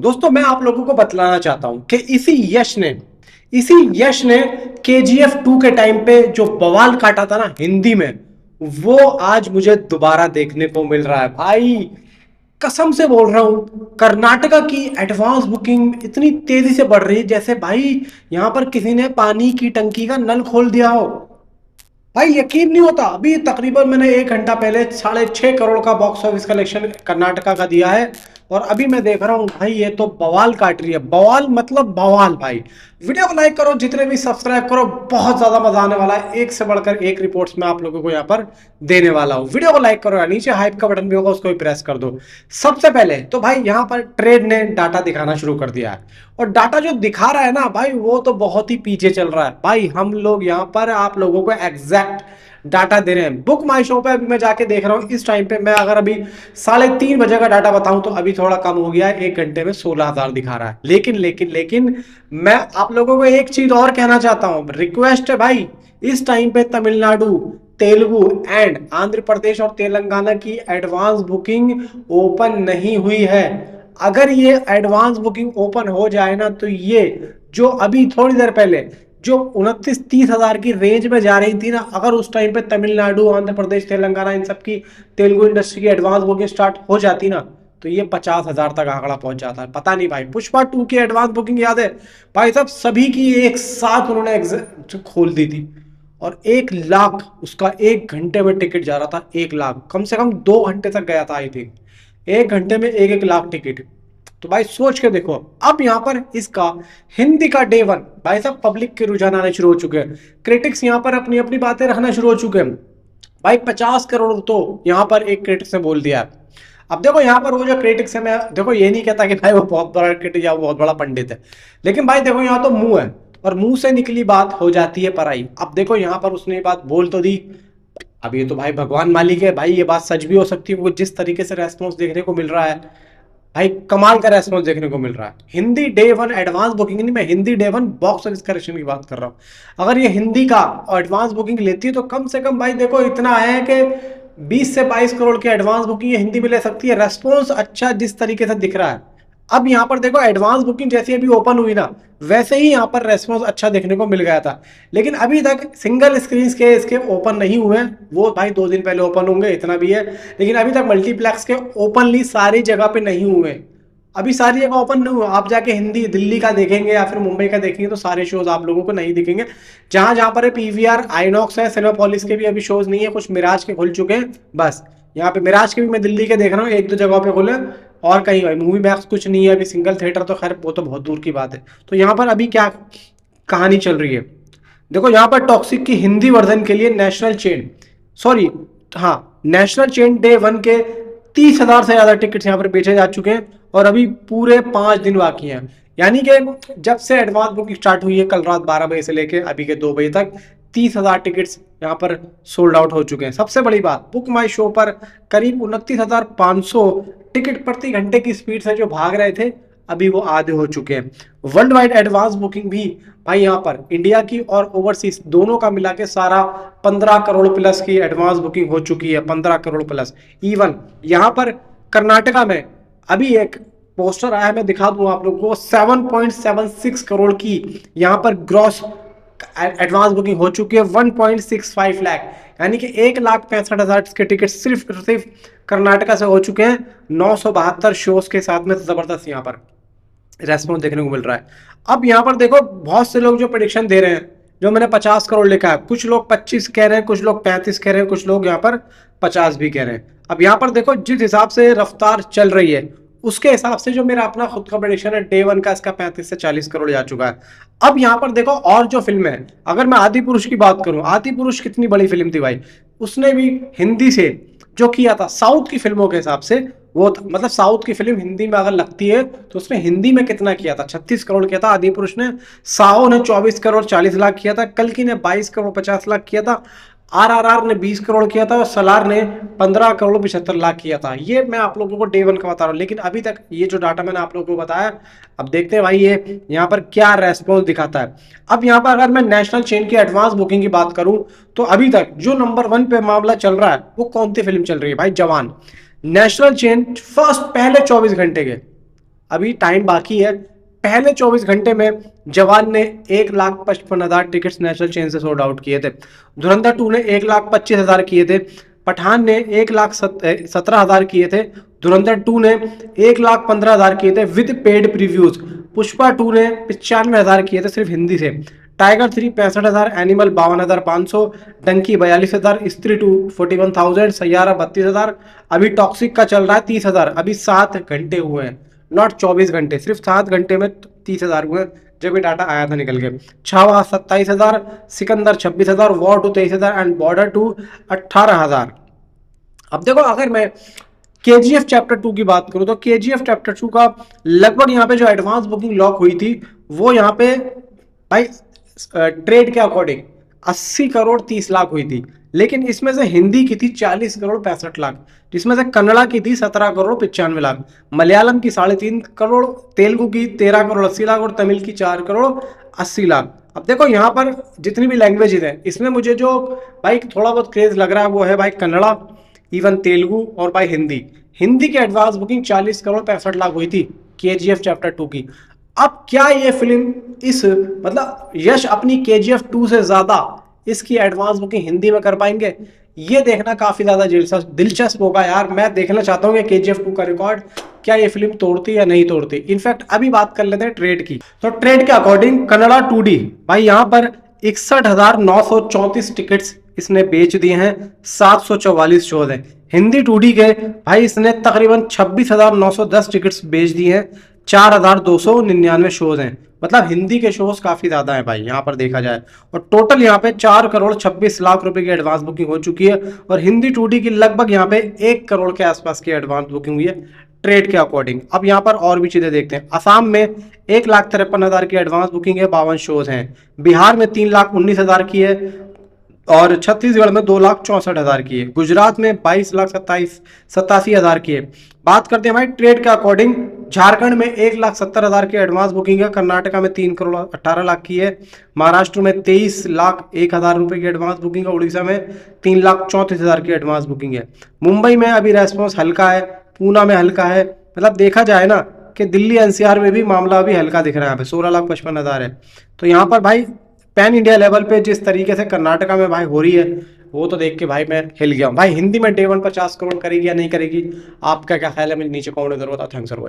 दोस्तों मैं आप लोगों को बतलाना चाहता हूं कि इसी यश ने KGF 2 के टाइम पे जो बवाल काटा था ना हिंदी में, वो आज मुझे दोबारा देखने को मिल रहा है भाई। कसम से बोल रहा हूं, कर्नाटका की एडवांस बुकिंग इतनी तेजी से बढ़ रही है जैसे भाई यहां पर किसी ने पानी की टंकी का नल खोल दिया हो। भाई यकीन नहीं होता, अभी तकरीबन मैंने 1 घंटा पहले 6.5 करोड़ का बॉक्स ऑफिस कलेक्शन कर्नाटका का दिया है। और अभी मैं देख रहा हूँ भाई ये तो बवाल काट रही है, बवाल मतलब बवाल भाई। वीडियो को लाइक करो, जितने भी सब्सक्राइब करो, बहुत ज्यादा मजा आने वाला है। एक से बढ़कर एक रिपोर्ट्स मैं आप लोगों को यहाँ पर देने वाला हूँ। वीडियो को लाइक करो, नीचे हाइप का बटन भी होगा उसको भी प्रेस कर दो। सबसे पहले तो भाई यहाँ पर ट्रेड ने डाटा दिखाना शुरू कर दिया है, और डाटा जो दिखा रहा है ना भाई वो तो बहुत ही पीछे चल रहा है भाई। हम लोग यहाँ पर आप लोगों को एग्जैक्ट डाटा दे रहे हैं। बुक माई शो पे अभी मैं जाके देख रहा हूँ, इस टाइम पे मैं अगर अभी 3:30 बजे का डाटा बताऊं तो अभी थोड़ा कम हो गया है, 1 घंटे में 16,000 दिखा रहा है। लेकिन मैं आप लोगों को एक चीज और कहना चाहता हूं, रिक्वेस्ट है भाई, इस टाइम पे तमिलनाडु, तेलुगु एंड आंध्र प्रदेश और तेलंगाना की एडवांस बुकिंग ओपन नहीं हुई है। अगर ये एडवांस बुकिंग ओपन हो जाए ना तो ये जो अभी थोड़ी देर पहले जो 29-30 हजार की रेंज में जा रही थी ना, अगर उस टाइम पे तमिलनाडु, आंध्र प्रदेश, तेलंगाना इन सब की तेलुगु इंडस्ट्री की एडवांस बुकिंग स्टार्ट हो जाती ना, तो ये 50,000 तक आंकड़ा पहुंच जाता है। पता नहीं भाई, पुष्पा 2 की एडवांस बुकिंग याद है भाई साहब, सभी की एक साथ उन्होंने खोल दी थी। और 1 लाख उसका 1 घंटे में टिकट जा रहा था। 1 लाख कम से कम 2 घंटे तक गया था आई थिंक। 1 घंटे में 1-1 लाख टिकट। तो भाई सोच के देखो, अब यहां पर इसका हिंदी का डे वन भाई साहब, पब्लिक के रुझान आने शुरू हो चुके हैं। क्रिटिक्स यहां पर अपनी अपनी बातें रखना शुरू हो चुके हैं भाई। 50 करोड़ तो यहां पर एक क्रिटिक्स ने बोल दिया। अब देखो यहाँ पर वो जो क्रिटिक्स है, मैं देखो ये नहीं कहता कि भाई वो बहुत बड़ा क्रिटिक या वो बहुत बड़ा पंडित है, लेकिन भाई देखो यहाँ तो मुंह है, और मुंह से निकली बात हो जाती है पराई। अब देखो यहाँ पर उसने ये बात बोल तो दी, अब ये तो भाई भगवान मालिक है भाई, ये बात सच भी हो सकती है। वो जिस तरीके से रेस्पॉन्स देखने को मिल रहा है भाई, कमाल का रेस्पॉन्स देखने को मिल रहा है। Hindi day one advance booking नहीं, मैं Hindi day one box office collection की बात कर रहा हूं। अगर ये हिंदी का एडवांस बुकिंग लेती है तो कम से कम भाई देखो इतना है कि 20 से 22 करोड़ की एडवांस बुकिंग ये हिंदी में ले सकती है। रेस्पॉन्स अच्छा जिस तरीके से दिख रहा है। अब यहाँ पर देखो एडवांस बुकिंग जैसी अभी ओपन हुई ना, वैसे ही यहाँ पर रेस्पॉन्स अच्छा देखने को मिल गया था। लेकिन अभी तक सिंगल स्क्रीन के इसके ओपन नहीं हुए हैं, वो भाई 2 दिन पहले ओपन होंगे, इतना भी है। लेकिन अभी तक मल्टीप्लेक्स के ओपनली सारी जगह पे नहीं हुए। अभी सारी जगह ओपन नहीं हुआ। आप जाके हिंदी दिल्ली का देखेंगे या फिर मुंबई का देखेंगे तो सारे शोज आप लोगों को नहीं दिखेंगे। जहां जहां पर PVR आइनॉक्स है, सिनेपोलिस के भी अभी शोज नहीं है, कुछ मिराज के खुल चुके हैं बस। यहाँ पे मिराज के भी मैं दिल्ली के देख रहा हूँ, 1-2 जगह पे खुले, और कहीं भाई मूवी मैक्स कुछ नहीं है अभी। सिंगल थिएटर तो खैर वो तो बहुत दूर की बात है। तो यहाँ पर अभी क्या कहानी चल रही है, देखो यहाँ पर टॉक्सिक की हिंदी वर्जन के लिए नेशनल चेन, सॉरी हाँ, नेशनल चेन डे वन के 30,000 से ज्यादा टिकट यहाँ पर बेचे जा चुके हैं, और अभी पूरे 5 दिन बाकी हैं। यानी कि जब से एडवांस बुकिंग स्टार्ट हुई है कल रात 12 बजे से लेकर अभी के 2 बजे तक, 30,000 टिकट्स यहाँ पर सोल्ड आउट हो चुके हैं। सबसे बड़ी बात, बुक माई शो पर करीब 29,500 टिकट प्रति घंटे की स्पीड से जो भाग रहे थे, अभी वो आधे हो चुके हैं। वर्ल्ड वाइड एडवांस बुकिंग भी भाई यहाँ पर इंडिया की और ओवरसीज दोनों का मिला के सारा 15 करोड़ प्लस की एडवांस बुकिंग हो चुकी है। 15 करोड़ प्लस। इवन यहाँ पर कर्नाटका में अभी एक पोस्टर आया है, मैं दिखा दूं आप लोगों को, 7.76 करोड़ की यहाँ पर ग्रॉस एडवांस बुकिंग हो चुकी है। 1.65 लाख, यानी कि 1,65,000 के टिकट सिर्फ कर्नाटका से हो चुके हैं। 972 शोज के साथ में जबरदस्त यहाँ पर रेस्पॉन्स देखने को मिल रहा है। अब यहाँ पर देखो बहुत से लोग जो प्रेडिक्शन दे रहे हैं, जो मैंने 50 करोड़ लिखा है, कुछ लोग 25 कह रहे हैं, कुछ लोग 35 कह रहे हैं, कुछ लोग यहाँ पर 50 भी कह रहे हैं। अब यहाँ पर देखो जिस हिसाब से रफ्तार चल रही है उसके हिसाब से जो मेरा अपना खुद का प्रेडिक्शन है, डे वन का इसका 35 से 40 करोड़ जा चुका है। अब यहाँ पर देखो और जो फिल्म है, अगर मैं आदि पुरुष की बात करूं, आदि पुरुष कितनी बड़ी फिल्म थी भाई, उसने भी हिंदी से जो किया था साउथ की फिल्मों के हिसाब से, वो मतलब साउथ की फिल्म हिंदी में अगर लगती है तो उसने हिंदी में कितना किया था, 36 करोड़ किया था आदि पुरुष ने। साहो ने 24 करोड़ 40 लाख किया था। कल्कि ने 22 करोड़ 50 लाख किया था। RRR ने 20 करोड़ किया था, और सलार ने 15 करोड़ 75 लाख किया था। ये मैं आप लोगों को डे वन का बता रहा हूँ। लेकिन अभी तक ये जो डाटा मैंने आप लोगों को बताया, अब देखते हैं भाई ये यहाँ पर क्या रेस्पॉन्स दिखाता है। अब यहाँ पर अगर मैं नेशनल चेन की एडवांस बुकिंग की बात करूं तो अभी तक जो नंबर 1 पे मामला चल रहा है वो कौन सी फिल्म चल रही है भाई, जवान। नेशनल चेन फर्स्ट पहले 24 घंटे के अभी टाइम बाकी है। पहले 24 घंटे में जवान ने 1,55,000 टिकट्स नेशनल चेन से सोल्ड आउट किए थे। धुरंधर 2 ने 1,25,000 किए थे। पठान ने 1,17,000 किए थे। धुरंधर 2 ने 1,15,000 किए थे विद पेड प्रीव्यूज। पुष्पा 2 ने 95,000 किए थे सिर्फ हिंदी से। टाइगर 3 65,000, एनिमल 52,500, डंकी 42,000, स्त्री 2 41,000, सैयारा 32,000। अभी टॉक्सिक का चल रहा है 30,000। अभी 7 घंटे हुए हैं, नॉट 24 घंटे, सिर्फ 7 घंटे में 30,000 हुए जब ये डाटा आया था निकल के। Chhaava 27,000, Sikandar 26,000, War 2 23,000 and Border 2 18,000। अब देखो, अगर मैं केजीएफ चैप्टर 2 की बात करूं तो केजीएफ चैप्टर 2 का लगभग यहाँ पे जो एडवांस बुकिंग लॉक हुई थी वो यहाँ पे भाई ट्रेड के अकॉर्डिंग 80 करोड़ 30 लाख हुई थी। लेकिन इसमें से हिंदी की थी 40 करोड़ 65 लाख, जिसमें से कन्नड़ा की थी 17 करोड़ 95 लाख, मलयालम की 3.5 करोड़, तेलुगु की 13 करोड़ 80 लाख और तमिल की 4 करोड़ 80 लाख। अब देखो यहाँ पर जितनी भी लैंग्वेजेस हैं इसमें मुझे जो भाई थोड़ा बहुत क्रेज लग रहा है वो है भाई कन्नड़ा, इवन तेलुगु और भाई हिंदी। हिंदी की एडवांस बुकिंग 40 करोड़ 65 लाख हुई थी केजीएफ चैप्टर 2 की। अब क्या ये फिल्म इस मतलब यश अपनी केजीएफ 2 से ज्यादा इसकी एडवांस बुकिंग हिंदी में कर पाएंगे? ये देखना काफी ज्यादा दिलचस्प होगा यार। मैं देखना चाहता हूँ कि केजीएफ 2 का रिकॉर्ड क्या ये फिल्म तोड़ती या नहीं तोड़ती। इनफैक्ट अभी बात कर लेते हैं ट्रेड की। तो ट्रेड के अकॉर्डिंग कन्नड़ा 2D भाई यहाँ पर 61,934 टिकट्स इसने बेच दिए हैं, 744 शोज हैं। हिंदी 2D के भाई इसने तकरीबन 26,910 टिकट्स बेच दिए हैं, 4,299 शोज हैं। मतलब हिंदी के शोज काफी ज्यादा हैं भाई यहाँ पर देखा जाए। और टोटल यहाँ पे 4 करोड़ 26 लाख रुपए की एडवांस बुकिंग हो चुकी है और हिंदी 2D की लगभग यहाँ पे 1 करोड़ के आसपास की एडवांस बुकिंग हुई है ट्रेड के अकॉर्डिंग। अब यहाँ पर और भी चीजें देखते हैं। असम में 1,53,000 की एडवांस बुकिंग है, 52 शोज हैं। बिहार में 3,19,000 की है और छत्तीसगढ़ में 2,64,000 की है। गुजरात में 22,87,000 की है। बात करते हैं भाई ट्रेड के अकॉर्डिंग, झारखंड में 1,70,000 की एडवांस बुकिंग है, कर्नाटका में 3 करोड़ 18 लाख की है, महाराष्ट्र में 23,01,000 रुपए की एडवांस बुकिंग है, उड़ीसा में 3,34,000 की एडवांस बुकिंग है। मुंबई में अभी रेस्पॉन्स हल्का है, पूना में हल्का है। मतलब देखा जाए ना कि दिल्ली एनसीआर में भी मामला अभी हल्का दिख रहा है, यहाँ पे 16,55,000 है। तो यहाँ पर भाई पैन इंडिया लेवल पे जिस तरीके से कर्नाटका में भाई हो रही है वो तो देख के भाई मैं हिल गया हूँ। भाई हिंदी में डे 1 50 करोड़ करेगी या नहीं करेगी, आपका क्या ख्याल है? मुझे नीचे कमेंट में जरूर बताओ। Thanks for watching.